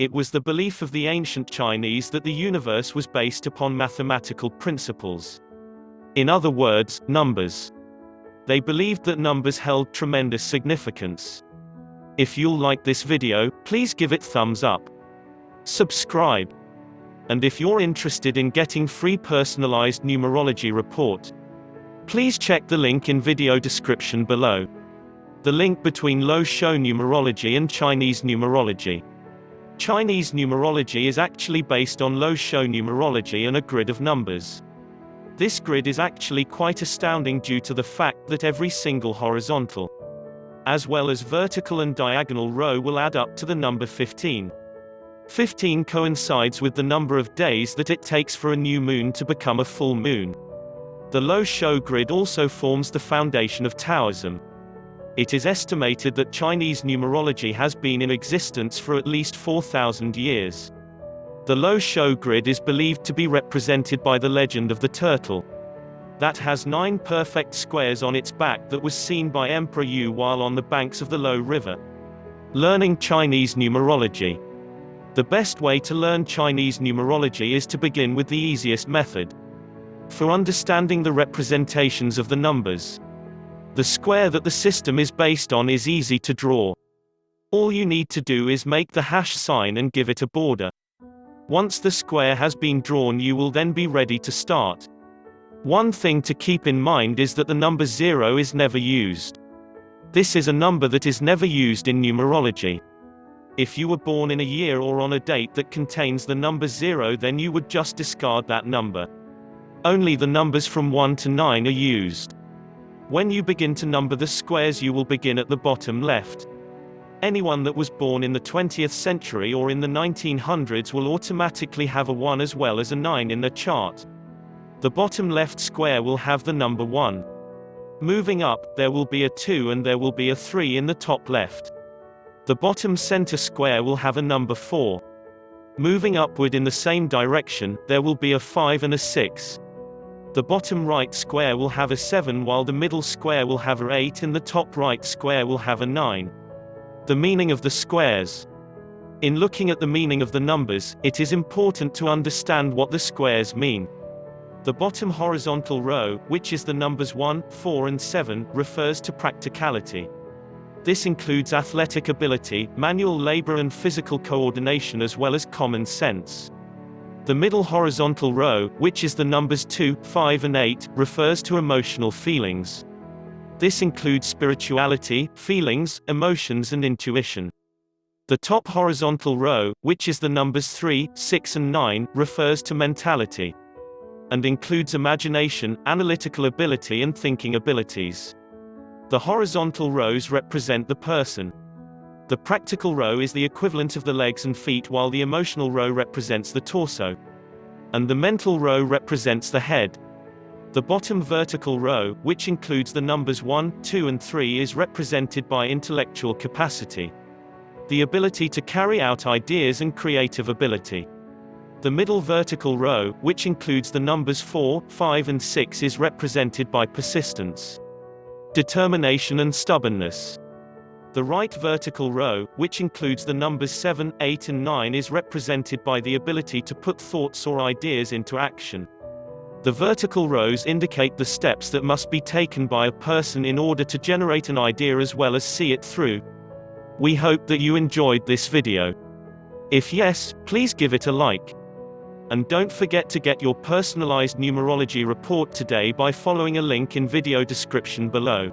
It was the belief of the ancient Chinese that the universe was based upon mathematical principles. In other words, numbers. They believed that numbers held tremendous significance. If you'll like this video, please give it thumbs up. Subscribe. And if you're interested in getting free personalized numerology report, please check the link in video description below. The link between Lo Sho Numerology and Chinese Numerology. Chinese Numerology is actually based on Lo Sho Numerology and a grid of numbers. This grid is actually quite astounding due to the fact that every single horizontal, as well as vertical and diagonal row will add up to the number 15. 15 coincides with the number of days that it takes for a new moon to become a full moon. The Lo Sho grid also forms the foundation of Taoism. It is estimated that Chinese numerology has been in existence for at least 4,000 years. The Lo Sho grid is believed to be represented by the legend of the turtle that has 9 perfect squares on its back that was seen by Emperor Yu while on the banks of the Lo River. Learning Chinese numerology. The best way to learn Chinese numerology is to begin with the easiest method for understanding the representations of the numbers. The square that the system is based on is easy to draw. All you need to do is make the hash sign and give it a border. Once the square has been drawn, you will then be ready to start. One thing to keep in mind is that the number 0 is never used. This is a number that is never used in numerology. If you were born in a year or on a date that contains the number 0, then you would just discard that number. Only the numbers from 1 to 9 are used. When you begin to number the squares, you will begin at the bottom left. Anyone that was born in the 20th century or in the 1900s will automatically have a 1 as well as a 9 in their chart. The bottom left square will have the number 1. Moving up, there will be a 2 and there will be a 3 in the top left. The bottom center square will have a number 4. Moving upward in the same direction, there will be a 5 and a 6. The bottom right square will have a 7 while the middle square will have a 8 and the top right square will have a 9. The meaning of the squares. In looking at the meaning of the numbers, it is important to understand what the squares mean. The bottom horizontal row, which is the numbers 1, 4 and 7, refers to practicality. This includes athletic ability, manual labor and physical coordination as well as common sense. The middle horizontal row, which is the numbers 2, 5 and 8, refers to emotional feelings. This includes spirituality, feelings, emotions and intuition. The top horizontal row, which is the numbers 3, 6 and 9, refers to mentality and includes imagination, analytical ability and thinking abilities. The horizontal rows represent the person. The practical row is the equivalent of the legs and feet, while the emotional row represents the torso. And the mental row represents the head. The bottom vertical row, which includes the numbers 1, 2 and 3, is represented by intellectual capacity, the ability to carry out ideas and creative ability. The middle vertical row, which includes the numbers 4, 5 and 6, is represented by persistence, determination and stubbornness. The right vertical row, which includes the numbers 7, 8 and 9, is represented by the ability to put thoughts or ideas into action. The vertical rows indicate the steps that must be taken by a person in order to generate an idea as well as see it through. We hope that you enjoyed this video. If yes, please give it a like. And don't forget to get your personalized numerology report today by following a link in video description below.